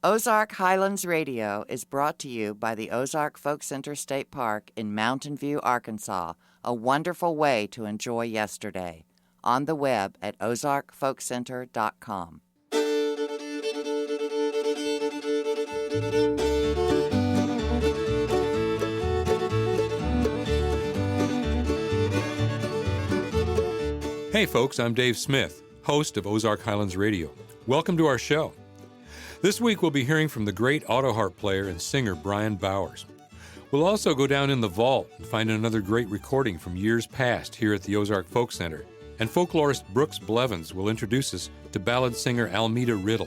Ozark Highlands Radio is brought to you by the Ozark Folk Center State Park in Mountain View, Arkansas, a wonderful way to enjoy yesterday. On the web at ozarkfolkcenter.com. Hey folks, I'm Dave Smith, host of Ozark Highlands Radio. Welcome to our show. This week we'll be hearing from the great auto harp player and singer Bryan Bowers. We'll also go down in the vault and find another great recording from years past here at the Ozark Folk Center, and folklorist Brooks Blevins will introduce us to ballad singer Almeda Riddle.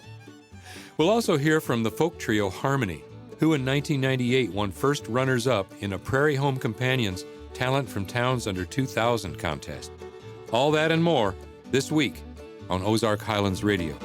We'll also hear from the folk trio Harmony, who in 1998 won first runners-up in A Prairie Home Companion's Talent from Towns Under 2000 contest. All that and more this week on Ozark Highlands Radio.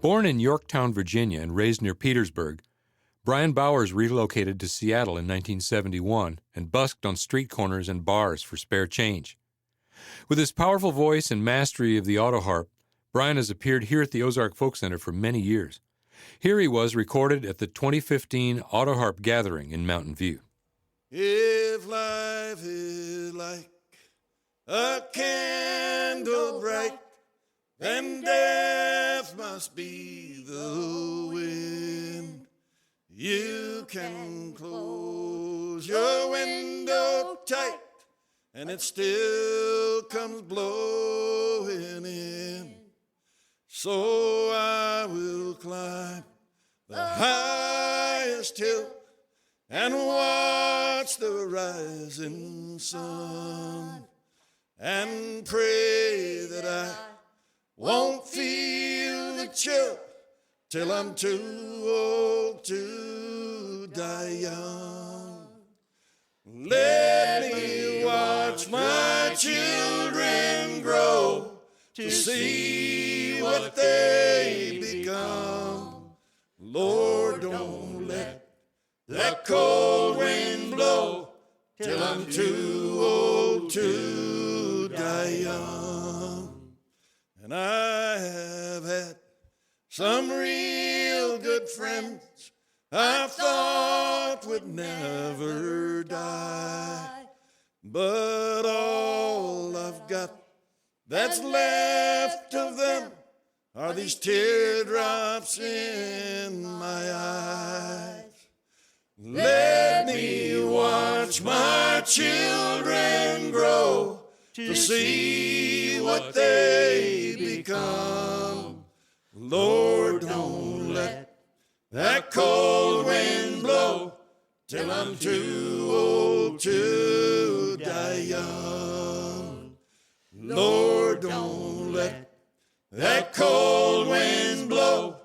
Born in Yorktown, Virginia, and raised near Petersburg, Bryan Bowers relocated to Seattle in 1971 and busked on street corners and bars for spare change. With his powerful voice and mastery of the auto harp, Bryan has appeared here at the Ozark Folk Center for many years. Here he was recorded at the 2015 Auto Harp Gathering in Mountain View. If life is like a candle bright, then death must be the wind. You can close your window tight, and it still comes blowing in. So I will climb the highest hill and watch the rising sun, and pray that I won't feel the chill till I'm too old to die young. Let me watch my children grow to see what they become. Lord, don't let that cold wind blow till I'm too old to die young. And I have had some real good friends I thought would never die, but all I've got that's left of them are these teardrops in my eyes. Let me watch my children grow to see what they become. Lord, don't let that cold wind blow till I'm too old to die young. Lord, don't let that cold wind blow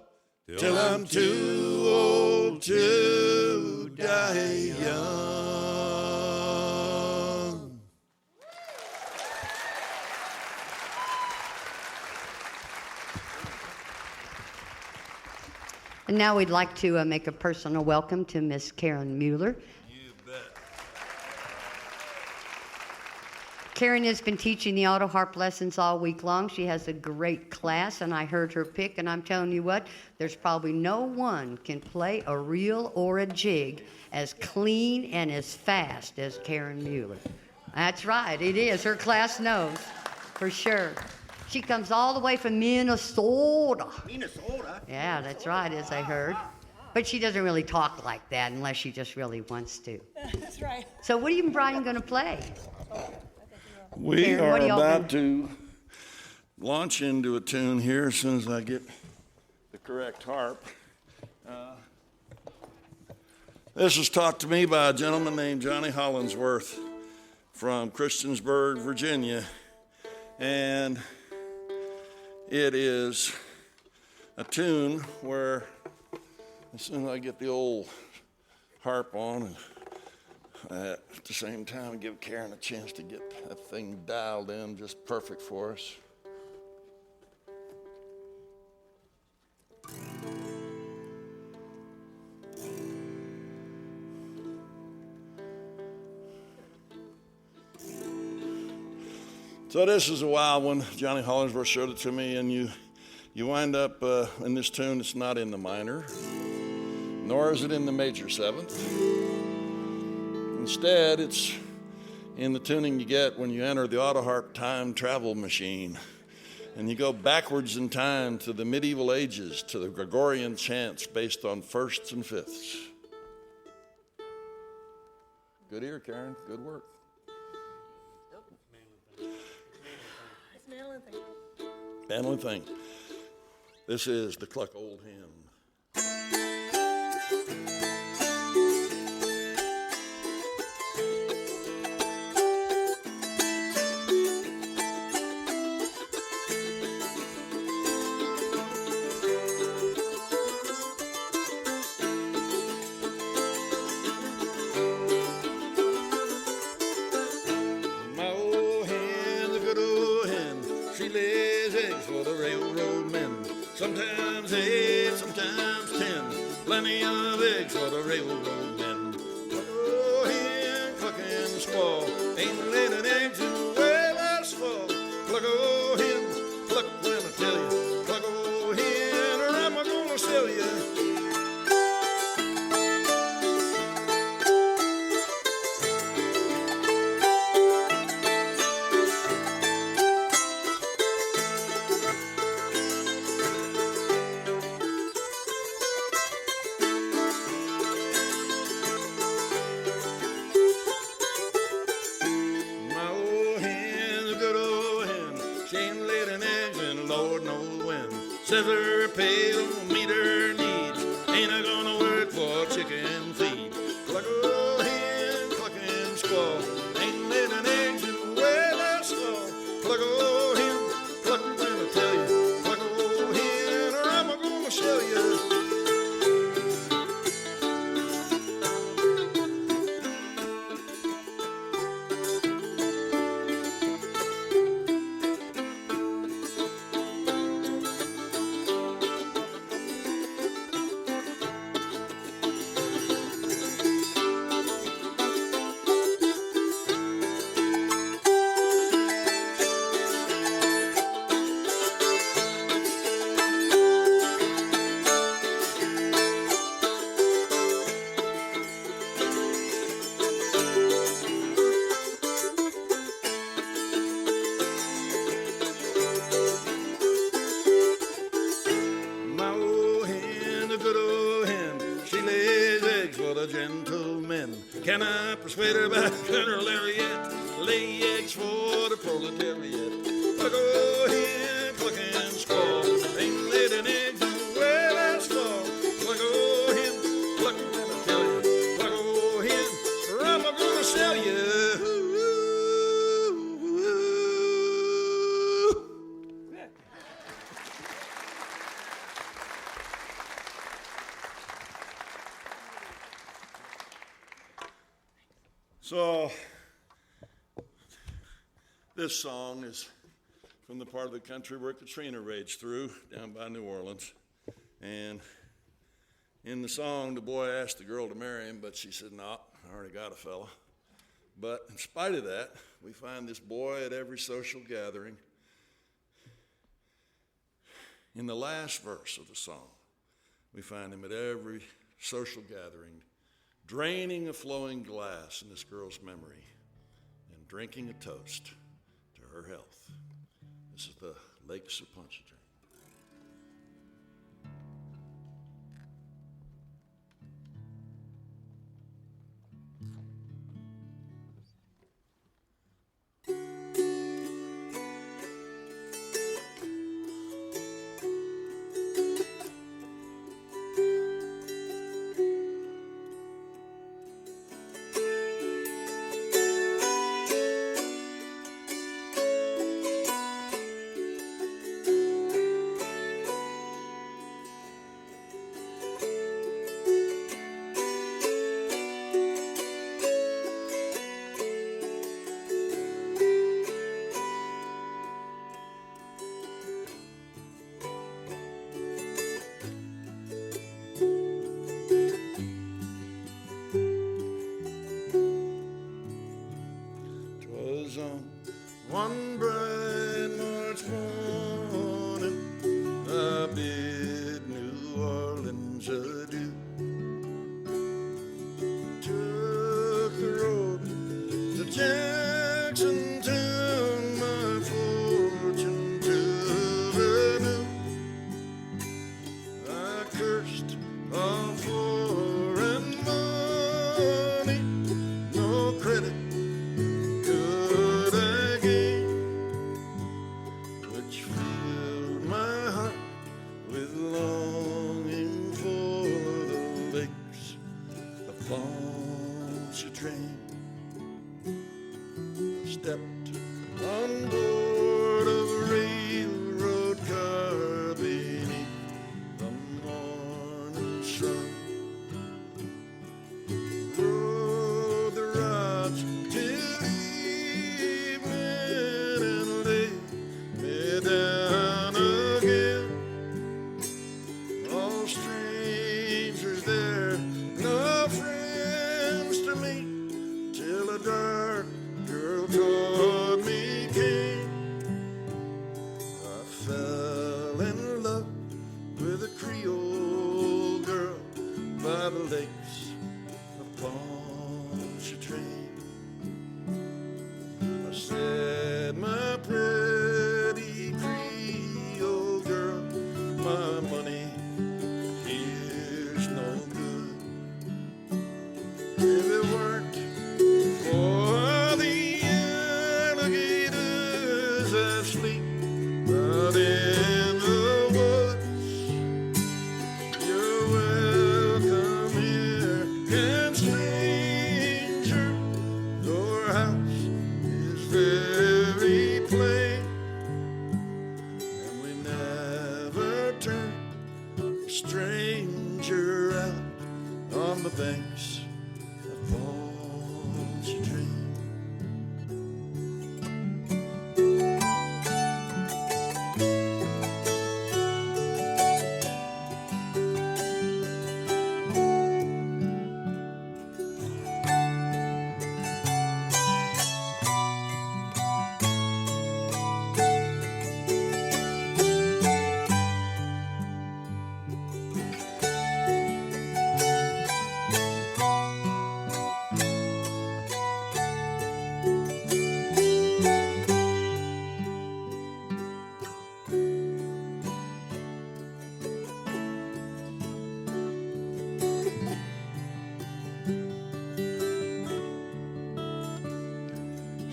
till I'm too old to die young. And now we'd like to make a personal welcome to Miss Karen Mueller. You bet. Karen has been teaching the auto harp lessons all week long. She has a great class, and I heard her pick, and I'm telling you what, there's probably no one can play a reel or a jig as clean and as fast as Karen Mueller. That's right, it is. Her class knows, for sure. She comes all the way from Minnesota. Minnesota? Yeah, that's right, as I heard. But she doesn't really talk like that unless she just really wants to. That's right. So what are you and Bryan going to play? We Aaron, are what are y'all about to launch into a tune here as soon as I get the correct harp. This was taught to me by a gentleman named Johnny Hollinsworth from Christiansburg, Virginia. And it is a tune where, as soon as I get the old harp on and at the same time give Karen a chance to get that thing dialed in just perfect for us. So this is a wild one. Johnny Hollingsworth showed it to me, and you wind up in this tune. It's not in the minor, nor is it in the major seventh. Instead, it's in the tuning you get when you enter the auto harp time travel machine, and you go backwards in time to the medieval ages, to the Gregorian chants based on firsts and fifths. Good ear, Karen. Good work. Mandolin thing. This is the Cluck Old Hen. Sometimes 8, sometimes 10. Plenty of eggs for the railroad men. Cluck-o hen, clucking squaw. Ain't laid an egg to way last fall. Cluck-o hen, cluck when I tell you. Cluck-o hen, or am I gonna sell you? Scissor, pail, meet her needs. Ain't I gonna work for chicken feed? Cluck-o hen, clucking squaw. Ain't laid an egg to way last fall. Cluck-o hen, cluck when I tell you. Cluck-o hen, or am I gonna show you? Can I persuade her back in her lariat? Lay eggs for the proletariat. Cluck-o hen, clucking squaw. Ain't laid an egg to way last fall. Cluck-o hen, cluck when I tell you. Cluck-o hen, or am I gonna sell you? So, this song is from the part of the country where Katrina raged through, down by New Orleans. And in the song, the boy asked the girl to marry him, but she said, no, I already got a fella. But in spite of that, we find this boy at every social gathering. In the last verse of the song, we find him at every social gathering, draining a flowing glass in this girl's memory and drinking a toast to her health. This is the Lake Sapontchadrain. One bright March morning, I bid New Orleans adieu. Took the road to Jacksontown, my fortune to renew. I cursed all foreign money, no credit could I gain, which filled my heart with longing for the lakes of Pontchartrain. Stepped on board of a railroad car beneath the morning sun. Rode the rods till evening and laid me down again. All strangers there, no friends to meet, till a dark girl toward me came. I fell in love with a Creole girl by the lakes of Pontchartrain. I said, my pretty Creole girl, my money here's no good. If it weren't for the alligators that sleep out in the woods, you're welcome here, and stranger, your house is very plain, and we never turn a stranger out on the banks of Pontchartrain.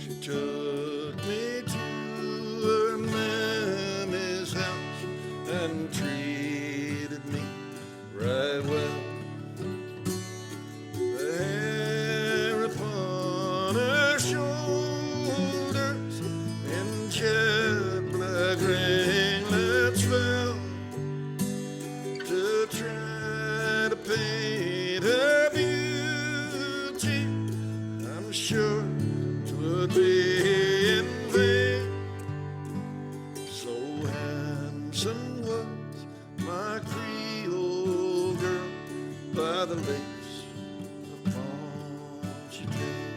She took me to her mammy's house and treated me right well. The hair upon her shoulders in jet black ringlets fell. To try to paint her beauty, I'm sure 'twould be in vain. So handsome was my Creole girl by the lakes of Pontchartrain.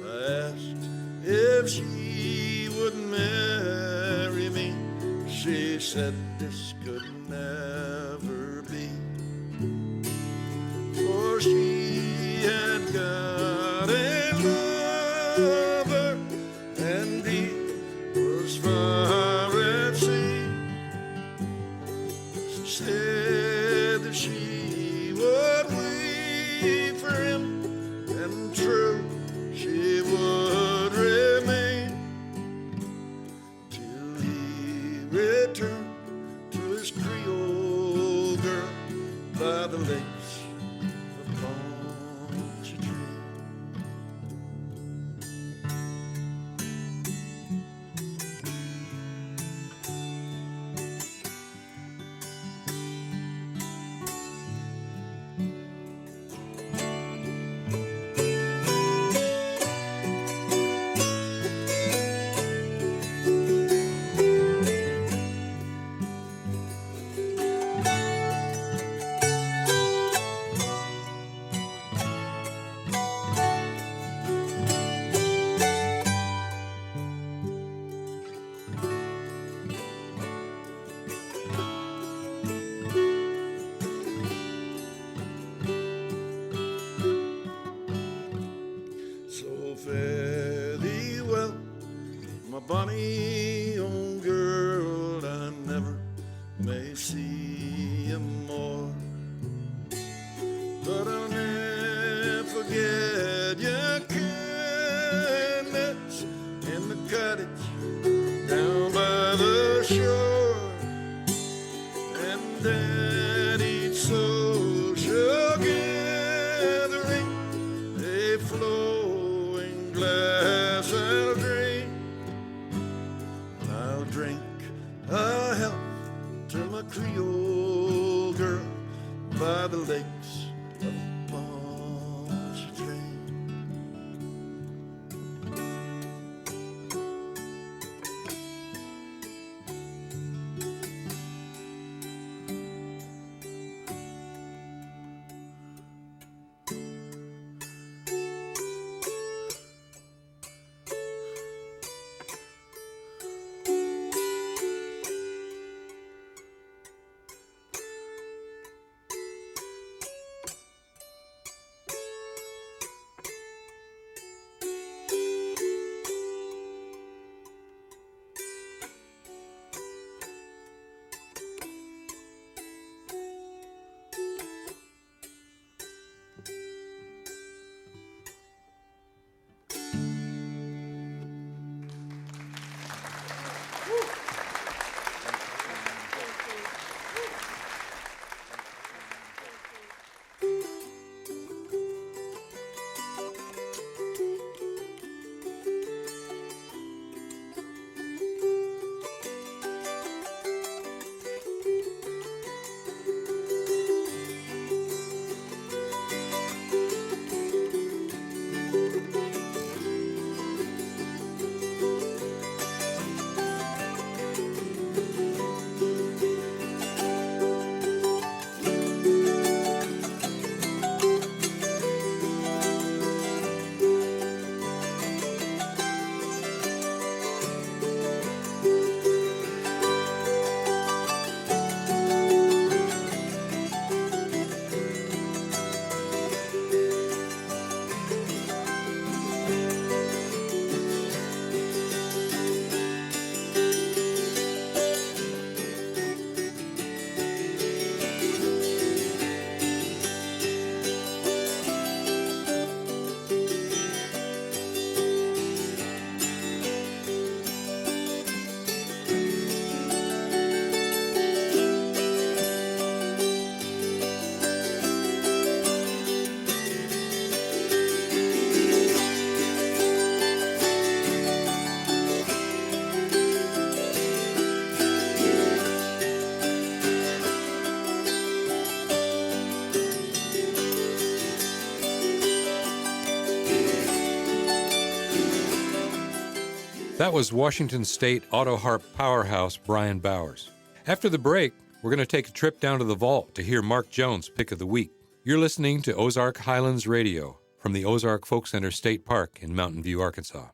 I asked if she would marry me. She said this could never be, for she had got a lover, and he was far at sea. She said that she would wait for him, and true she would remain till he returned to his Creole bonny young girl, I never may see you more. But I'll never forget your kindness in the cottage down by the shore, and then each social gathering, a flowing glass I'll drink a health to my Creole girl by the lakes of Pontchartrain. That was Washington State Auto Harp powerhouse Bryan Bowers. After the break, we're going to take a trip down to the vault to hear Mark Jones' Pick of the Week. You're listening to Ozark Highlands Radio from the Ozark Folk Center State Park in Mountain View, Arkansas.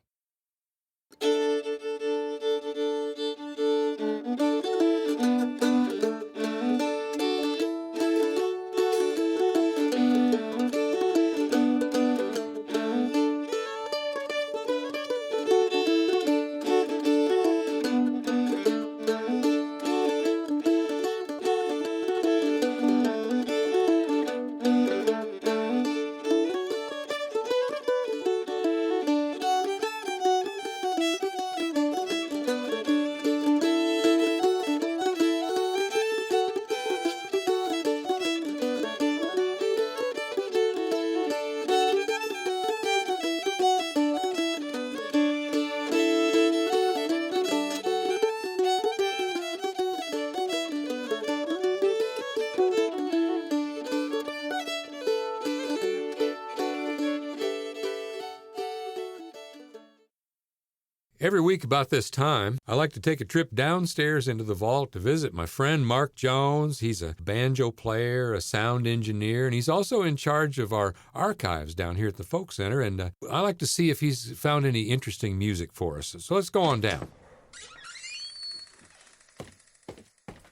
Every week about this time, I like to take a trip downstairs into the vault to visit my friend Mark Jones. He's a banjo player, a sound engineer, and he's also in charge of our archives down here at the Folk Center, and I like to see if he's found any interesting music for us. So let's go on down.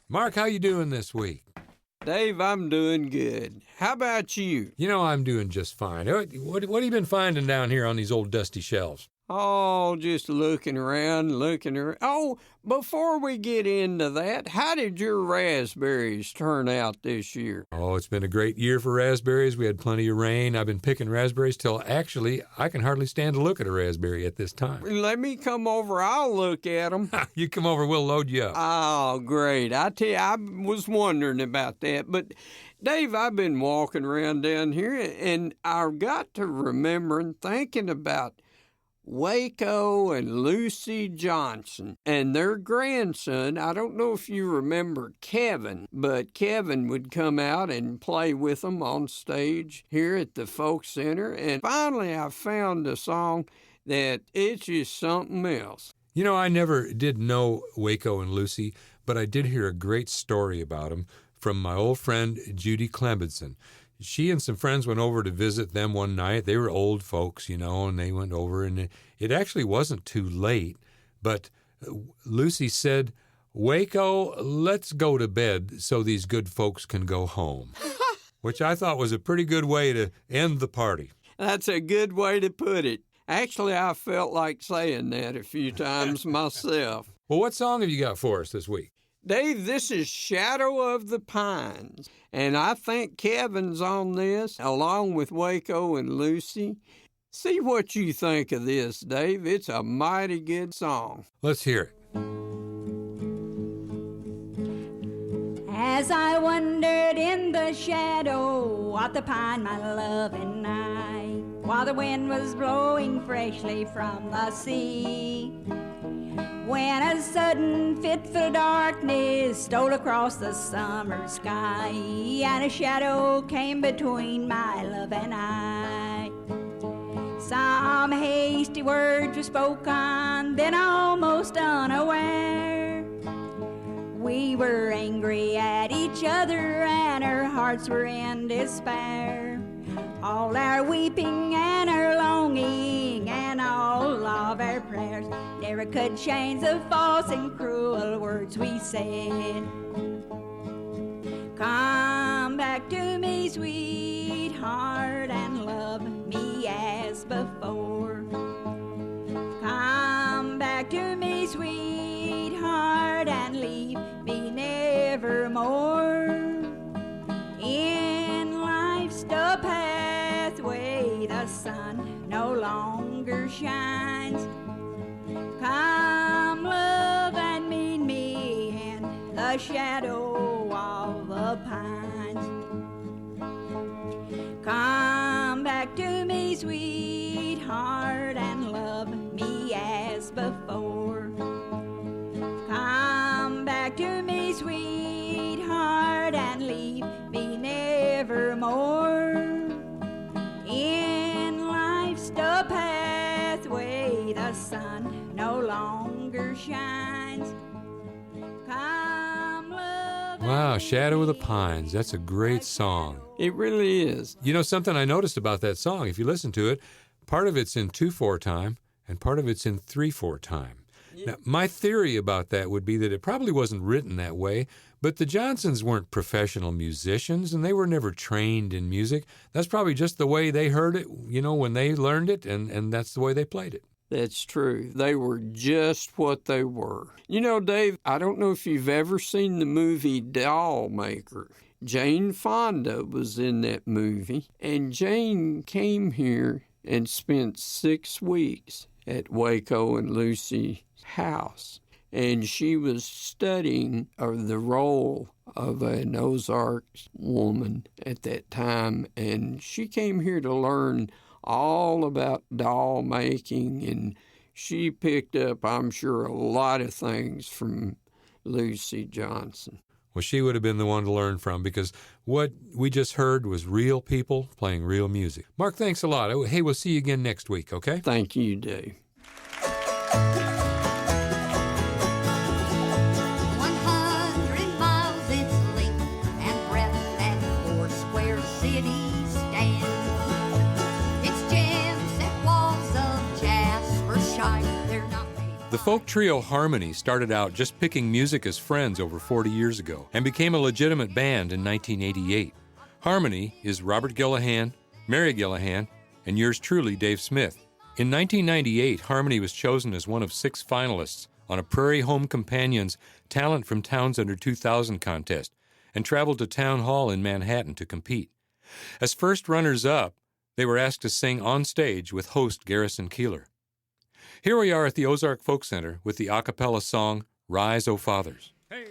Mark, how you doing this week? Dave, I'm doing good. How about you? You know, I'm doing just fine. What have you been finding down here on these old dusty shelves? Oh, just looking around. Oh, before we get into that, how did your raspberries turn out this year? Oh, it's been a great year for raspberries. We had plenty of rain. I've been picking raspberries till actually I can hardly stand to look at a raspberry at this time. Let me come over. I'll look at them. You come over, we'll load you up. Oh, great. I tell you, I was wondering about that. But, Dave, I've been walking around down here, and I've got to remembering thinking about Waco and Lucy Johnson and their grandson. I don't know if you remember Kevin, but Kevin would come out and play with them on stage here at the Folk Center. And finally, I found a song that it's just something else. You know, I never did know Waco and Lucy, but I did hear a great story about them from my old friend Judy Clembenson. She and some friends went over to visit them one night. They were old folks, you know, and they went over, and it actually wasn't too late. But Lucy said, "Waco, let's go to bed so these good folks can go home," which I thought was a pretty good way to end the party. That's a good way to put it. Actually, I felt like saying that a few times myself. Well, what song have you got for us this week? Dave, this is Shadow of the Pines, and I think Kevin's on this, along with Waco and Lucy. See what you think of this, Dave. It's a mighty good song. Let's hear it. As I wandered in the shadow of the pine, my love and I, while the wind was blowing freshly from the sea, when a sudden fitful darkness stole across the summer sky, and a shadow came between my love and I. Some hasty words were spoken, then almost unaware, we were angry at each other and our hearts were in despair. All our weeping and our longing and all of our prayers never could change the false and cruel words we said. Come back to me, sweetheart, and love me as before. Come back to me, sweetheart, and leave me nevermore. In life's the pathway the sun no longer shines. Come, love, and meet me in the shadow of the pines. Come back to me, sweetheart, and love me as before. Come back to me, sweetheart, and leave me nevermore. In life's the pathway the sun no longer shines. Come, love. Wow, Shadow of the Pines. That's a great song. It really is. You know, something I noticed about that song, if you listen to it, part of it's in 2/4 time and part of it's in 3/4 time. Now, my theory about that would be that it probably wasn't written that way, but the Johnsons weren't professional musicians and they were never trained in music. That's probably just the way they heard it, you know, when they learned it, and that's the way they played it. That's true. They were just what they were. You know, Dave, I don't know if you've ever seen the movie Doll Maker. Jane Fonda was in that movie, and Jane came here and spent 6 weeks at Waco and Lucy's house, and she was studying the role of an Ozark woman at that time, and she came here to learn all about doll making, and she picked up, I'm sure, a lot of things from Lucy Johnson. Well, she would have been the one to learn from, because what we just heard was real people playing real music. Mark, thanks a lot. Hey, we'll see you again next week, okay? Thank you, Dave. 100 miles its length and breadth and 4 square cities stand. Its gems and walls of jasper shine. They're not made. The folk trio Harmony started out just picking music as friends over 40 years ago and became a legitimate band in 1988. Harmony is Robert Gillihan, Mary Gillihan, and yours truly, Dave Smith. In 1998, Harmony was chosen as one of 6 finalists on A Prairie Home Companions Talent from Towns Under 2000 contest and traveled to Town Hall in Manhattan to compete. As first runners-up, they were asked to sing on stage with host Garrison Keillor. Here we are at the Ozark Folk Center with the a cappella song, Rise, O Fathers. Hey!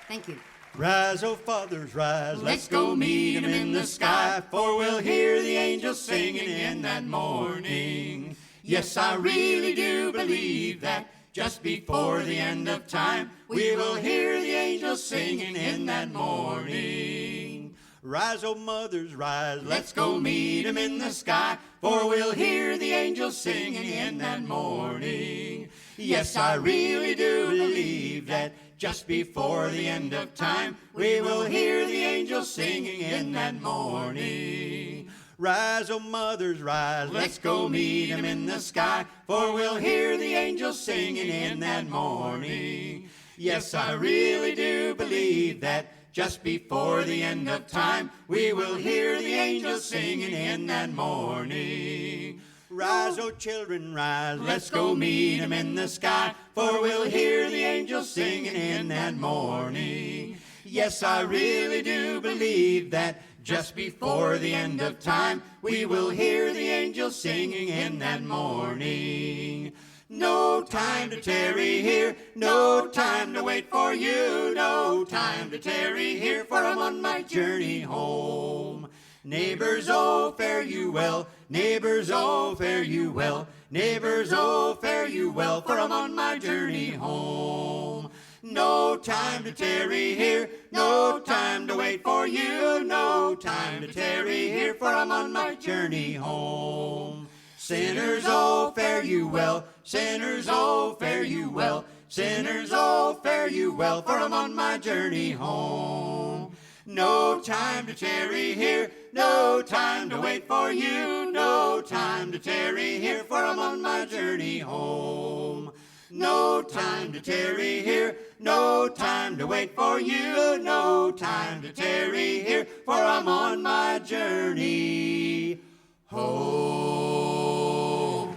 Thank you. Rise, O fathers, rise, let's go meet him in the sky, for we'll hear the angels singing in that morning. Yes, I really do believe that just before the end of time, we will hear the angels singing in that morning. Rise, O mothers, rise, let's go meet him in the sky, for we'll hear the angels singing in that morning. Yes, I really do believe that just before the end of time, we will hear the angels singing in that morning. Rise, O mothers, rise, let's go meet him in the sky, for we'll hear the angels singing in that morning. Yes, I really do believe that just before the end of time, we will hear the angels singing in that morning. Rise, O children, rise, let's go meet him in the sky, for we'll hear the angels singing in that morning. Yes, I really do believe that just before the end of time, we will hear the angels singing in that morning. No time to tarry here, no time to wait for you, no time to tarry here, for I'm on my journey home. Neighbors, oh, fare you well, neighbors, oh, fare you well, neighbors, oh, fare you well, for I'm on my journey home. No time to tarry here, no time to wait for you, no time to tarry here, for I'm on my journey home. Sinners, oh, fare you well, sinners, oh, fare you well, sinners, oh, fare you well, for I'm on my journey home. No time to tarry here, no time to wait for you, no time to tarry here, for I'm on my journey home. No time to tarry here, no time to wait for you, no time to tarry here, for I'm on my journey home.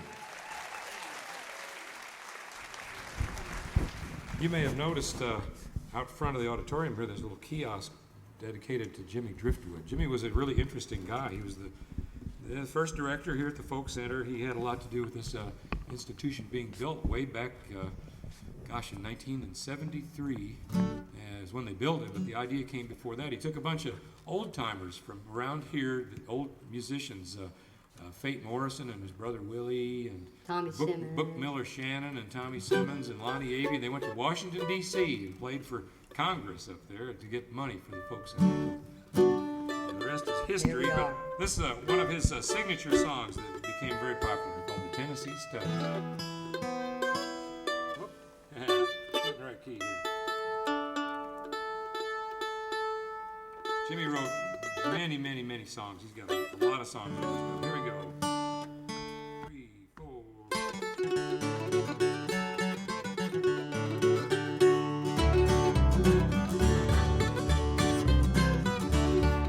You may have noticed out front of the auditorium here, there's a little kiosk dedicated to Jimmy Driftwood. Jimmy was a really interesting guy. He was the first director here at the Folk Center. He had a lot to do with this institution being built way back, in 1973 is when they built it, but the idea came before that. He took a bunch of old-timers from around here, the old musicians, Fate Morrison and his brother Willie, and Book Miller Shannon and Tommy Simmons and Lonnie Avey. They went to Washington, D.C. and played for Congress up there to get money for the Folk Center. The rest is history, but this is one of his signature songs that became very popular called the Tennessee Stud. Getting the right key here. Jimmy wrote many, many, many songs. He's got a lot of songs. Here we go. 3, 4.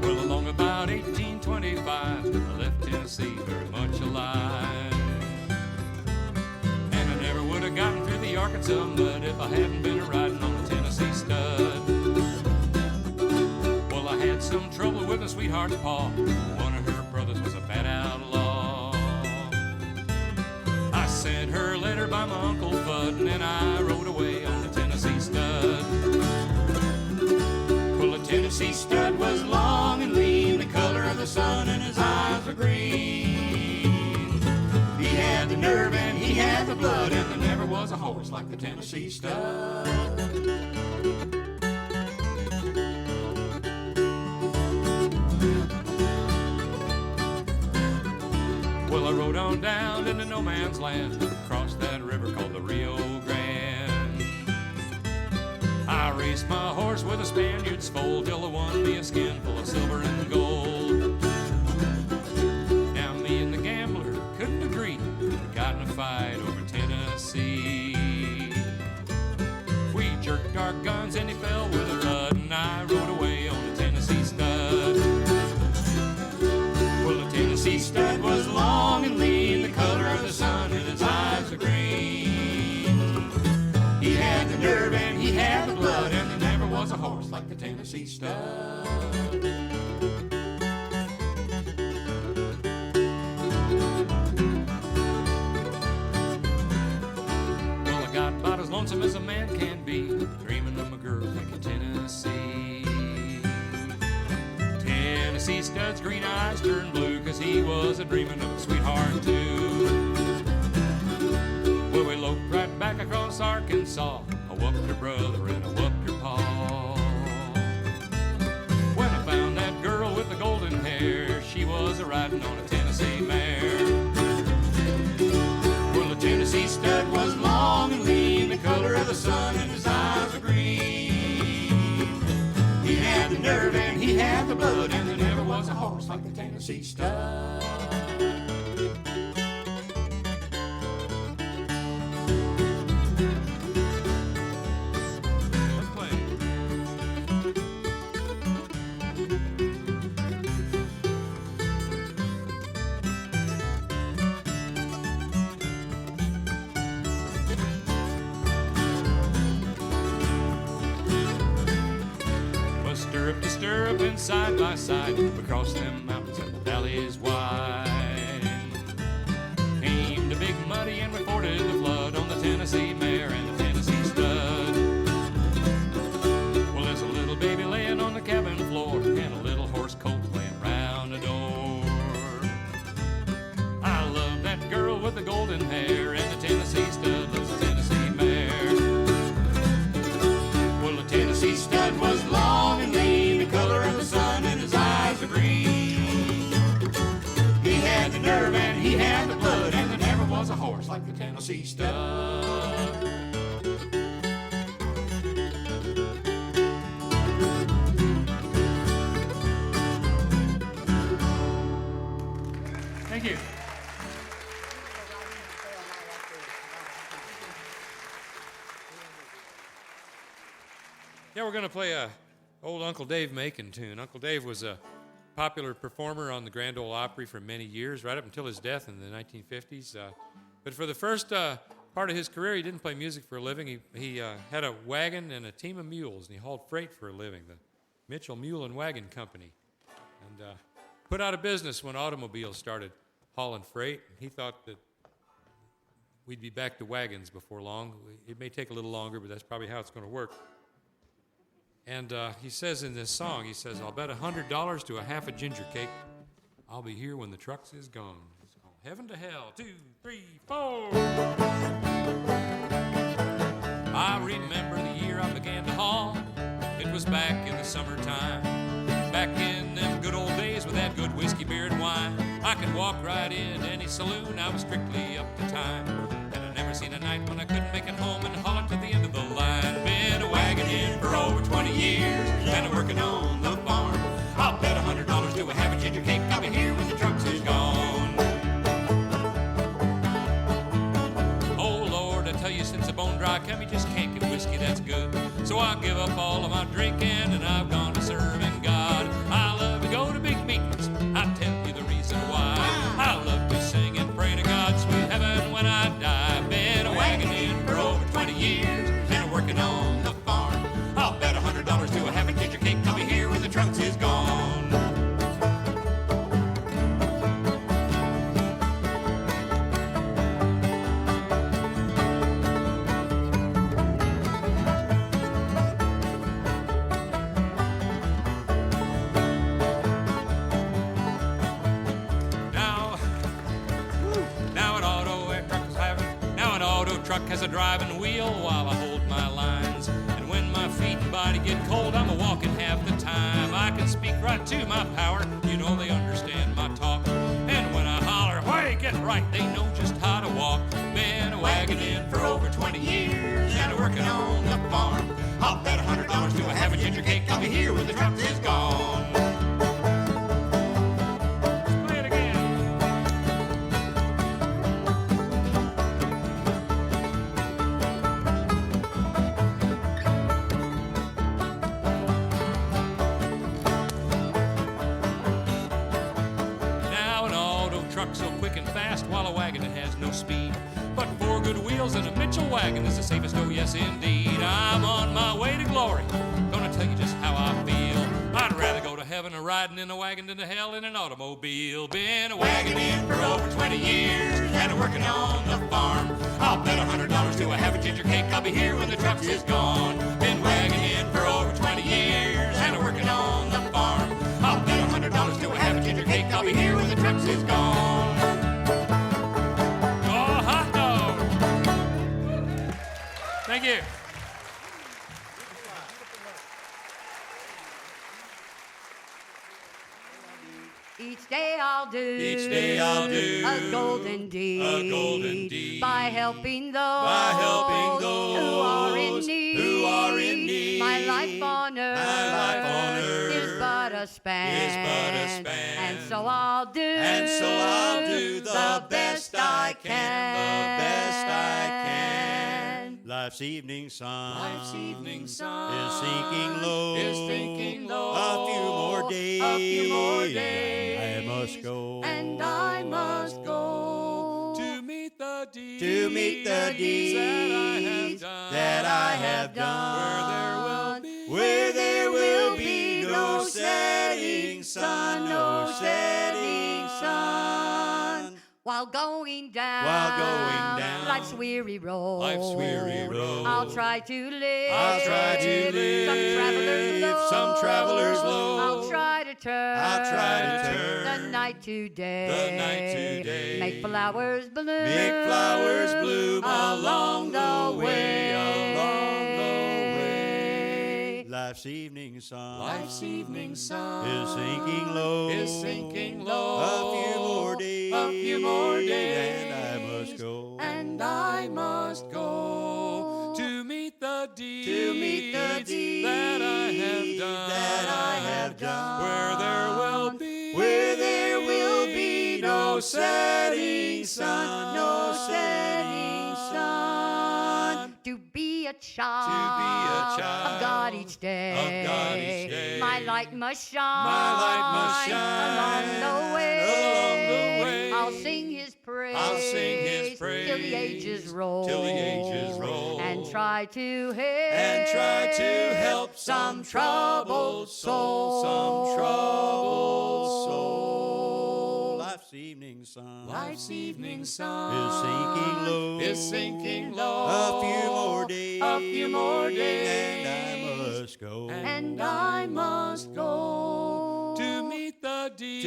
Well, along about 1825, I left Tennessee very much alive. And I never would have gotten through the Arkansas mud if I hadn't been riding on the Tennessee Stud. Well, I had some trouble with my sweetheart's paw. One of her brothers was a bad outlaw. I sent her a letter by my Uncle Fudd, and then I rode away on the Tennessee Stud. Well, the Tennessee Stud was long and lean, the color of the sun, and his eyes were green. He had the nerve and he had the blood, and there never was a horse like the Tennessee Stud. Well, I rode on down into no man's land, across that river called the Rio Grande. I raced my horse with a Spaniard's foal till I won me a skin full of silver and gold. Now me and the gambler couldn't agree, got in a fight over Tennessee. We jerked our guns and he fell with a thud, and I rode away on the Tennessee Stud. Well, the Tennessee Stud was long and lean, nerve and he had the blood, and there never was a horse like the Tennessee stud. Well, I got about as lonesome as a man can be, dreaming of a girl like a Tennessee. Tennessee stud's green eyes turned blue, 'cause he was a dreaming of a sweetheart too. Well, we loped right back across Arkansas. I whooped her brother and I whooped her pa. When I found that girl with the golden hair, she was a-riding on a Tennessee mare. Well, the Tennessee stud was long and lean, the color of the sun, and his eyes were green. He had the nerve and he had the blood, and there never was a horse like the Tennessee stud. Stirrup and side by side, across them mountains and the valleys wide. Came to Big Muddy and we forded the flood on the Tennessee mare and the Tennessee stud. Well, there's a little baby laying on the cabin floor and a little horse colt laying round the door. I love that girl with the golden hair, and the Tennessee stud loves the Tennessee mare. Well, the Tennessee stud was long and lean, the color of the sun, and his eyes were green. He had the nerve and he had the blood, and there never was a horse like the Tennessee stud. Thank you. Yeah, we're going to play a old Uncle Dave Macon tune. Uncle Dave was a popular performer on the Grand Ole Opry for many years, right up until his death in the 1950s. But for the first part of his career, he didn't play music for a living. He had a wagon and a team of mules, and he hauled freight for a living, the Mitchell Mule and Wagon Company. And put out of business when automobiles started hauling freight. And he thought that we'd be back to wagons before long. It may take a little longer, but that's probably how it's going to work. And he says in this song, he says, I'll bet $100 to a half a ginger cake I'll be here when the trucks is gone. It's called Heaven to Hell. 2, 3, 4. I remember the year I began to haul. It was back in the summertime. Back in them good old days with that good whiskey, beer, and wine. I could walk right in any saloon. I was strictly up to time. And I never seen a night when I couldn't make it home and haul it to the end of the line. Been a wagon in for over 20 years, and I'm working on the farm. I'll bet $100 to a half a ginger cake I'll be here when the trucks is gone. Oh Lord, I tell you, since the bone dry come, you just can't get whiskey that's good. So I give up all of my drinking and I've gone to serving God. I love to go to big meetings, I'll tell you the reason why. I love to sing and pray to God's sweet heaven when I die. Been a wagon in for over 20 years, and I'm working on the farm. I'll bet $100 to a half a ginger cake I'll be here when the trucks is gone. Truck has a driving wheel while I hold my lines. And when my feet and body get cold, I'm a-walking half the time. I can speak right to my power, you know they understand my talk. And when I holler, hey, get right, they know just how to walk. Been a wagon in for over 20 years, and I'm working on the farm. I'll bet $100 to a half a ginger cake I'll be here when the truck is gone. So quick and fast, while a wagon that has no speed. But 4 good wheels and a Mitchell wagon is the safest, oh yes indeed. I'm on my way to glory, gonna tell you just how I feel. I'd rather go to heaven a riding in a wagon than to hell in an automobile. Been a wagoning for over 20 years and a working on the farm. I'll bet $100 to a half a ginger cake I'll be here when the trucks is gone. Been wagoning for over 20 years and a working on the farm. I'll bet $100 to a half a ginger cake I'll be here when the trucks is gone. Oh, hot dog! Thank you. Each day I'll do a golden deed, by helping those who are in need. My life on earth is but a span, and so I'll do the best I can. Life's evening sun Life's evening sun is sinking low. A few more days, I must go. And I must go to meet the deeds, that I have done, where there will be no setting sun, while going down life's weary road. I'll try to live some travelers low. I'll try to turn the night to day. Make flowers bloom along the way. Life's evening sun is sinking low. A few more days, and I must go. to meet the deeds, that I have done, where there will be no setting sun, To be a child of God each day. My light must shine along the way. I'll sing His praise till the ages roll. And try to help some troubled soul. Life's evening sun is sinking low. A few more days, And I must go to meet the deeds,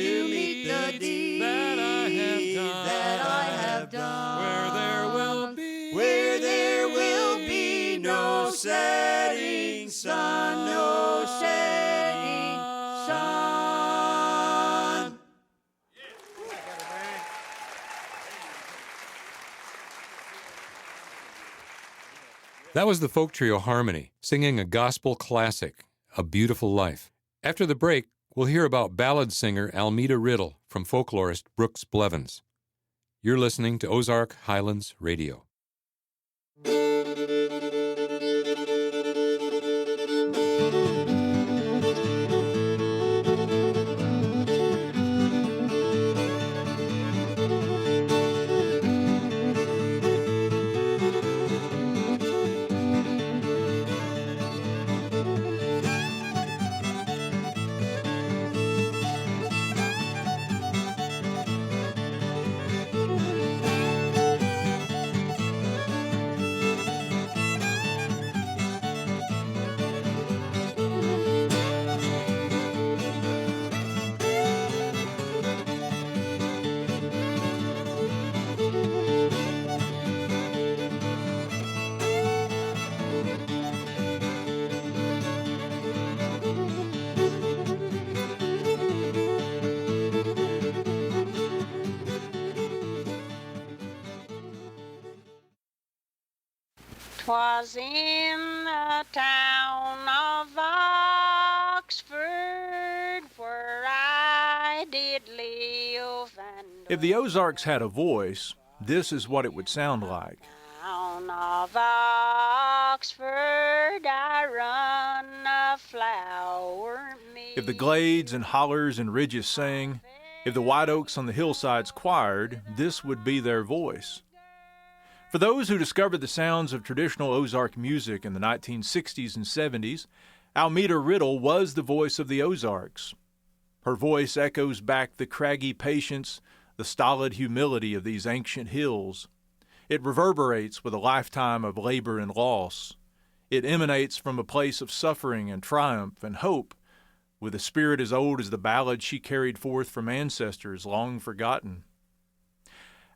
that I have done, where there will be no setting sun, That was the folk trio Harmony, singing a gospel classic, A Beautiful Life. After the break, we'll hear about ballad singer Almeda Riddle from folklorist Brooks Blevins. You're listening to Ozark Highlands Radio. Was in the town of Oxford where I did live. And if the Ozarks had a voice, this is what it would sound like. Town of Oxford I run a flower mill. If the glades and hollers and ridges sang, if the white oaks on the hillsides choired, this would be their voice. For those who discovered the sounds of traditional Ozark music in the 1960s and 70s, Almeda Riddle was the voice of the Ozarks. Her voice echoes back the craggy patience, the stolid humility of these ancient hills. It reverberates with a lifetime of labor and loss. It emanates from a place of suffering and triumph and hope, with a spirit as old as the ballads she carried forth from ancestors long forgotten.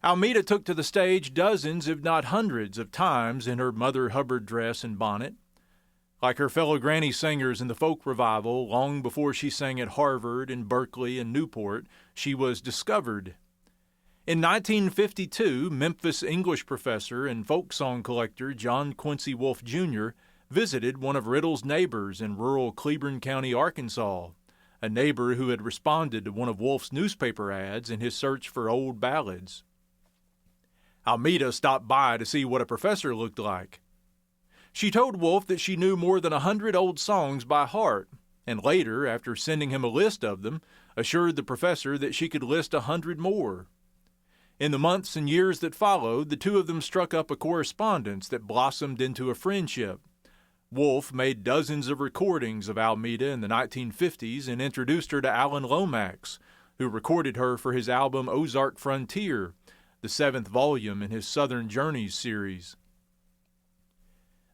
Almeda took to the stage dozens, if not hundreds, of times in her Mother Hubbard dress and bonnet. Like her fellow granny singers in the folk revival, long before she sang at Harvard and Berkeley and Newport, she was discovered. In 1952, Memphis English professor and folk song collector John Quincy Wolfe Jr. visited one of Riddle's neighbors in rural Cleburne County, Arkansas, a neighbor who had responded to one of Wolfe's newspaper ads in his search for old ballads. Almeda stopped by to see what a professor looked like. She told Wolfe that she knew more than 100 old songs by heart, and later, after sending him a list of them, assured the professor that she could list 100 more. In the months and years that followed, the two of them struck up a correspondence that blossomed into a friendship. Wolfe made dozens of recordings of Almeda in the 1950s and introduced her to Alan Lomax, who recorded her for his album Ozark Frontier, the 7th volume in his Southern Journeys series.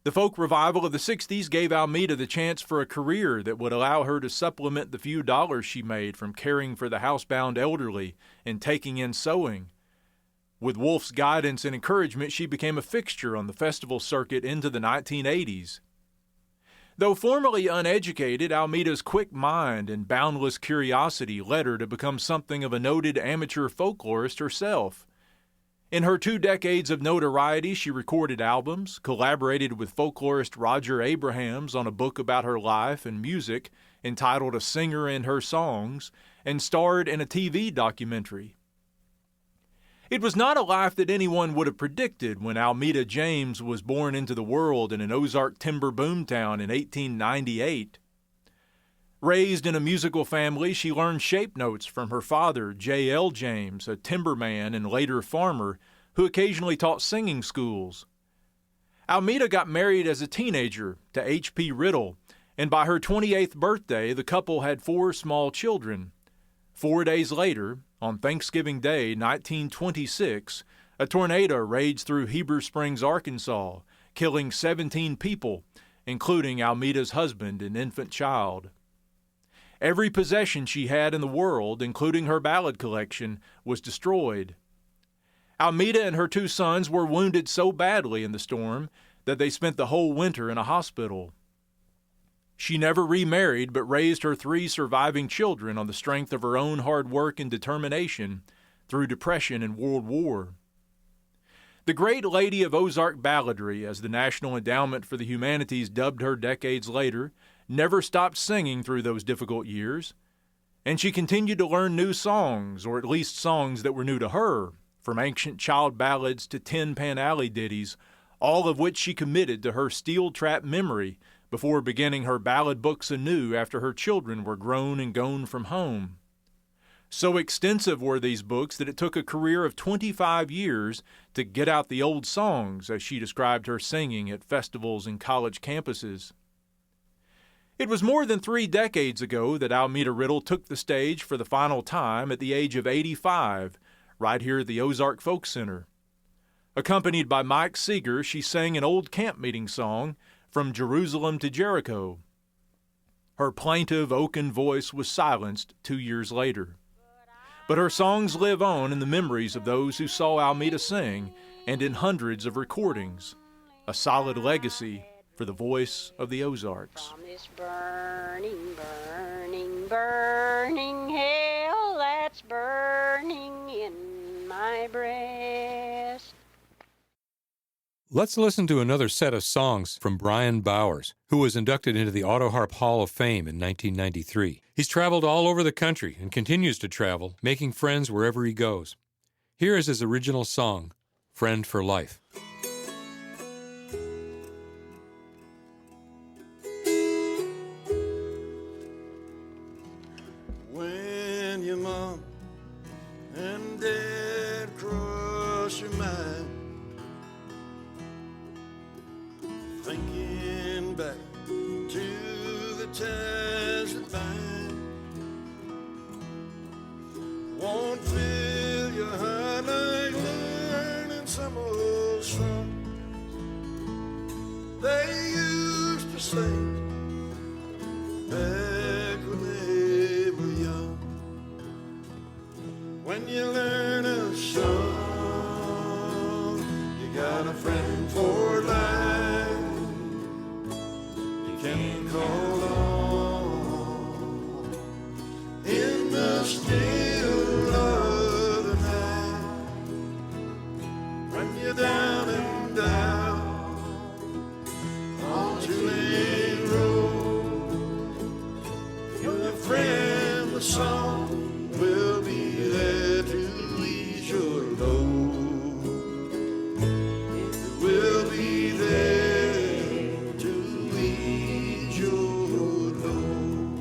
The folk revival of the 60s gave Almeda the chance for a career that would allow her to supplement the few dollars she made from caring for the housebound elderly and taking in sewing. With Wolfe's guidance and encouragement, she became a fixture on the festival circuit into the 1980s. Though formerly uneducated, Almeda's quick mind and boundless curiosity led her to become something of a noted amateur folklorist herself. In her 2 decades of notoriety, she recorded albums, collaborated with folklorist Roger Abrahams on a book about her life and music entitled A Singer and Her Songs, and starred in a TV documentary. It was not a life that anyone would have predicted when Almeda James was born into the world in an Ozark timber boomtown in 1898. Raised in a musical family, she learned shape notes from her father, J.L. James, a timberman and later farmer, who occasionally taught singing schools. Almeda got married as a teenager to H.P. Riddle, and by her 28th birthday, the couple had 4 small children. 4 days later, on Thanksgiving Day, 1926, a tornado raged through Heber Springs, Arkansas, killing 17 people, including Almeda's husband and infant child. Every possession she had in the world, including her ballad collection, was destroyed. Almeda and her 2 sons were wounded so badly in the storm that they spent the whole winter in a hospital. She never remarried but raised her 3 surviving children on the strength of her own hard work and determination through Depression and World War. The Great Lady of Ozark Balladry, as the National Endowment for the Humanities dubbed her decades later, never stopped singing through those difficult years, and she continued to learn new songs, or at least songs that were new to her, from ancient child ballads to Tin Pan Alley ditties, all of which she committed to her steel-trap memory before beginning her ballad books anew after her children were grown and gone from home. So extensive were these books that it took a career of 25 years to get out the old songs, as she described her singing at festivals and college campuses. It was more than 3 decades ago that Almeda Riddle took the stage for the final time at the age of 85, right here at the Ozark Folk Center. Accompanied by Mike Seeger, she sang an old camp meeting song, From Jerusalem to Jericho. Her plaintive oaken voice was silenced 2 years later. But her songs live on in the memories of those who saw Almeda sing and in hundreds of recordings, a solid legacy for the voice of the Ozarks. From this burning, burning, burning hell that's burning in my breast. Let's listen to another set of songs from Bryan Bowers, who was inducted into the Auto Harp Hall of Fame in 1993. He's traveled all over the country and continues to travel, making friends wherever he goes. Here is his original song, Friend for Life. When your mom and dad cross your mind, thinking back to the times that bind. Won't fill your heart like learning some old song they used to sing back when they were young. When you learn a song, you got a friend for life. You can call on in the still of the night. When you're down and down on two-lane road, your friend the song will be there to ease your load. It will be there to ease your load.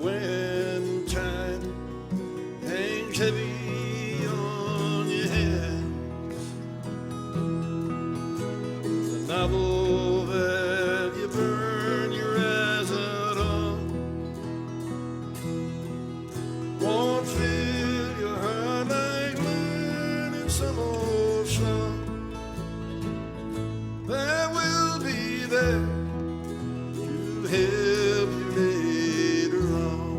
When time hangs heavy on your hands, the novel that you burn your eyes out on won't fill your heart like learning some old song. There will be there to help you later on.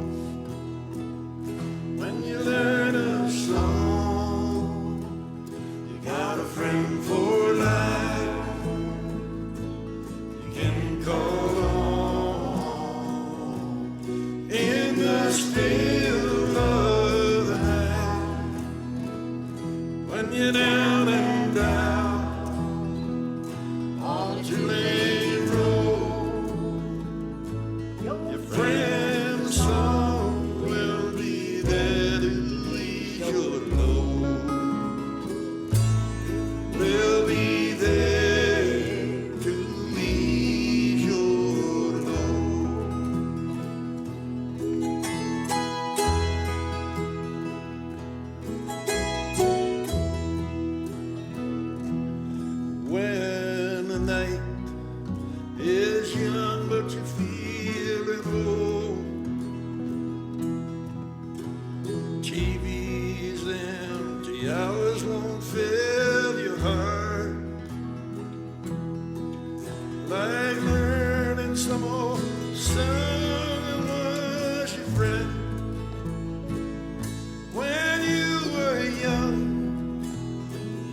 When you learn a song, you got a friend for life. You can call on in the still of the night. When you're down and down on a two-lane road, your friend's song will be there to ease your load. Will be there to ease your load. When the night is young but you feel it old, TV's empty hours won't fill your heart like learning some old song that was your friend when you were young.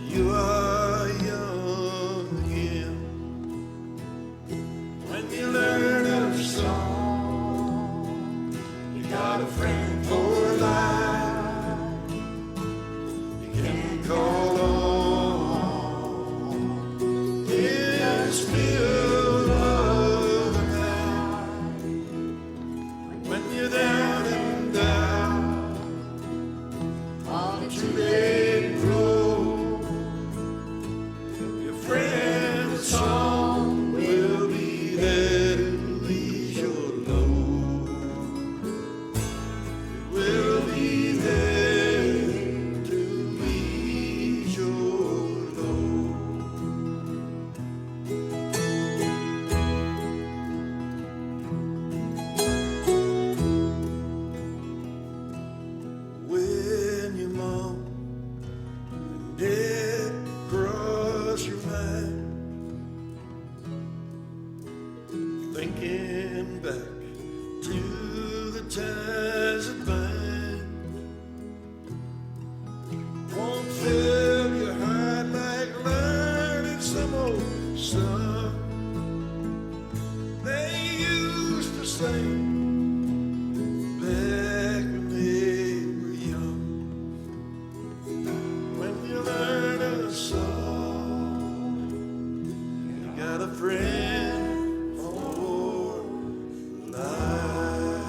You are young again. When you learn a song, you got a friend for life. You can call on in the still of the night. When you're down and down on a two-lane road, your friend's song will be there to ease your load. It will be there to ease your load. When your mom and dad cross your mind, thinking back to the times that bind, won't fill your heart like learning some old song they used to sing back when they were young. When you learn a song, you got a friend for life.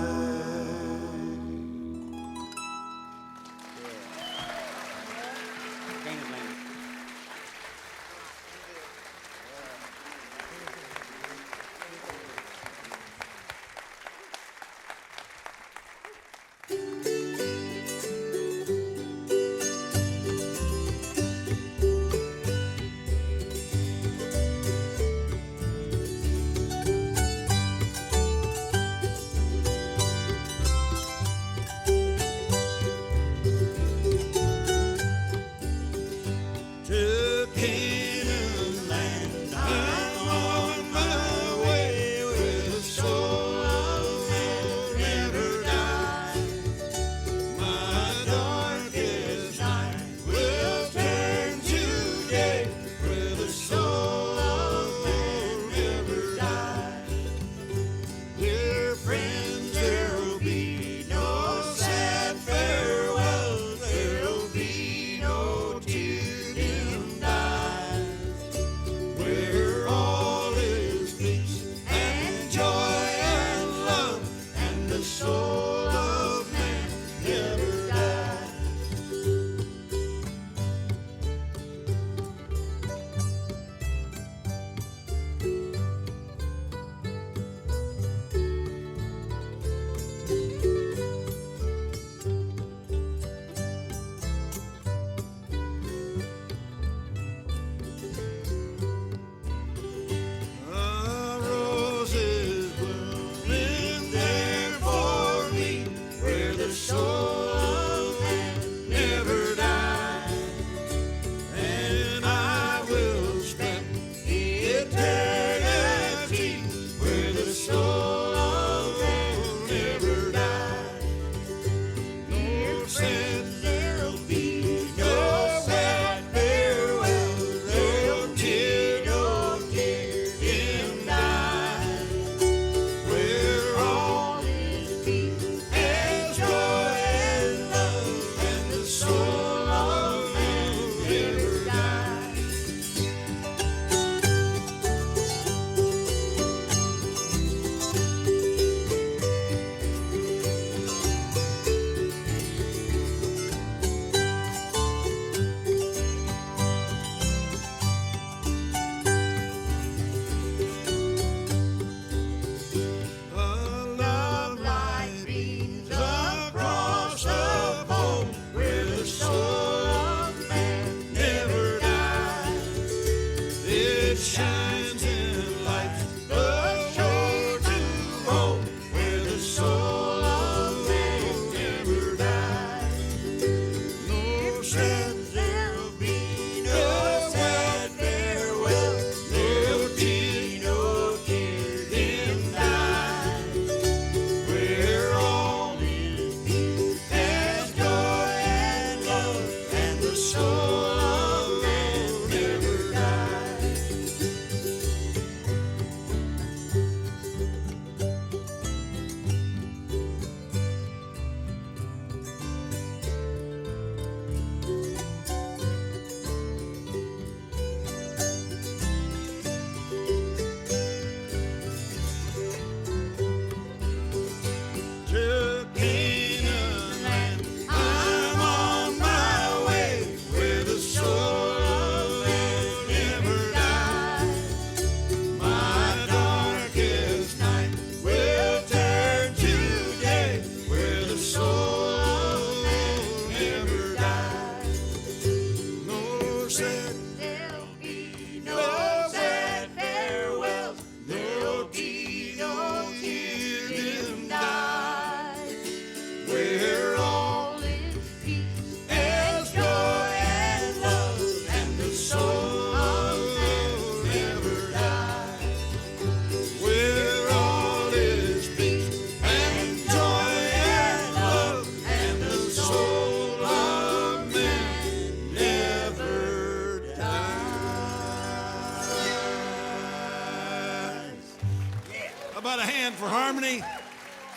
for harmony,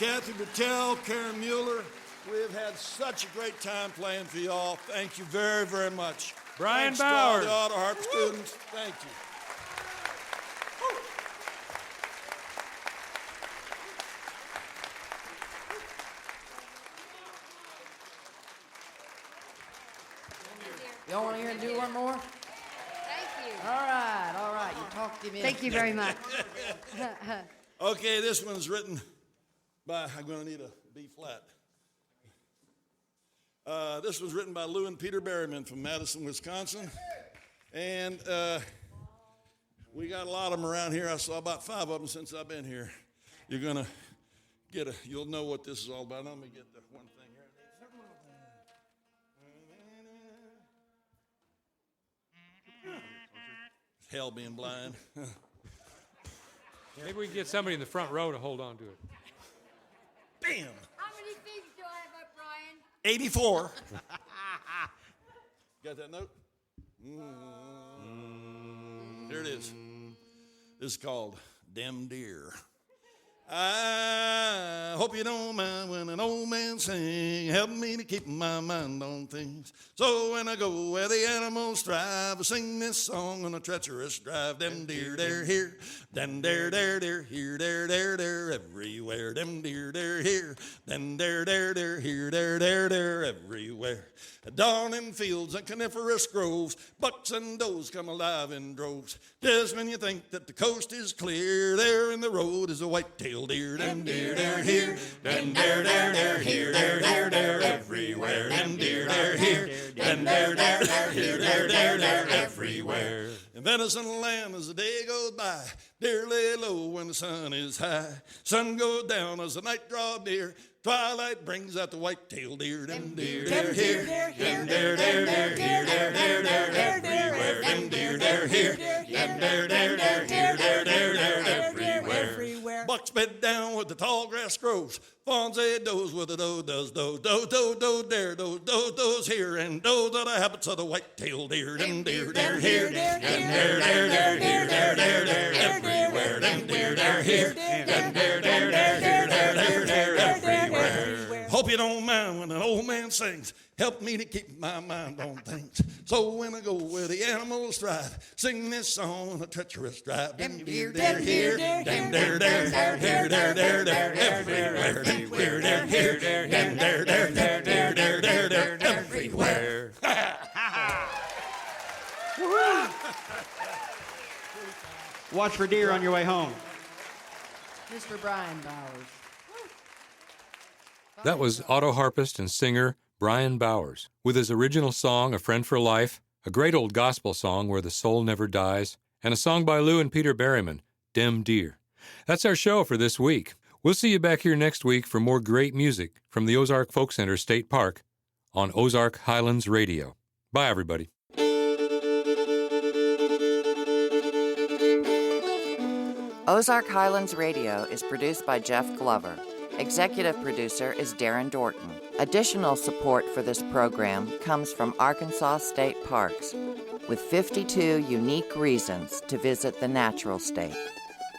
Kathy Battelle, Karen Mueller. We've had such a great time playing for y'all. Thank you very, very much. Bryan Thanks Bowers. to all the Auto Harp students. Thank you. Y'all want to hear him do one more? Thank you. All right. You talked him in. Thank you very much. Okay, this one's written by, I'm going to need a B flat. This was written by Lou and Peter Berryman from Madison, Wisconsin. And we got a lot of them around here. I saw about 5 of them since I've been here. You're going to you'll know what this is all about. Let me get the one thing here. Hell being blind. Maybe we can get somebody in the front row to hold on to it. Bam! How many things do I have up, Brian? 84. Got that note? Here it is. This is called Dem Deer. I hope you don't mind when an old man sing, help me to keep my mind on things. So when I go where the animals thrive, I sing this song on a treacherous drive. Dem deer, they're here. Dem deer, they're here. They're everywhere. Dem deer, they're here. Dem deer, they're here. They're everywhere. At dawn in fields and coniferous groves, bucks and does come alive in droves. Just when you think that the coast is clear, there in the road is a white-tailed deer. Dem deer, they're here. Dem deer, they're here. They're everywhere. Dem deer, they're here. Dem deer, they're here. They're everywhere. In venison land as the day goes by, deer lay low when the sun is high. Sun goes down as the night draws near. Twilight brings out the white-tailed deer. Dem deer, they're here. Dem deer, they're here. They're everywhere. Dem deer, they're here. Dem deer, they're here. They're everywhere. Bucks bed down with the tall grass grows. Fawns they does with the doe does doe. Doe dare does here. And does are the habits of the white-tailed deer. Dem deer, they're here. Dem deer, they're here. They're everywhere. Dem deer, they're here. Dem deer, they're here. They're everywhere. Hope you don't mind when an old man sings. Help me to keep my mind on things. So when I go where the animals thrive, sing this song on a treacherous drive. Dem deer, they're here. Dem deer, they're here. They're everywhere. Dem deer, they're here. Dem deer, they're everywhere. Watch for deer on your way home. Mr. Bryan Bowers. That was auto harpist and singer Bryan Bowers with his original song, A Friend for Life, a great old gospel song where the soul never dies, and a song by Lou and Peter Berryman, Dem Deer. That's our show for this week. We'll see you back here next week for more great music from the Ozark Folk Center State Park on Ozark Highlands Radio. Bye, everybody. Ozark Highlands Radio is produced by Jeff Glover. Executive producer is Darren Dorton. Additional support for this program comes from Arkansas State Parks, with 52 unique reasons to visit the natural state.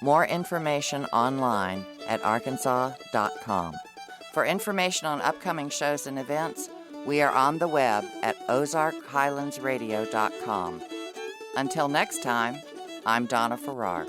More information online at arkansas.com. For information on upcoming shows and events, we are on the web at ozarkhighlandsradio.com. Until next time, I'm Donna Farrar.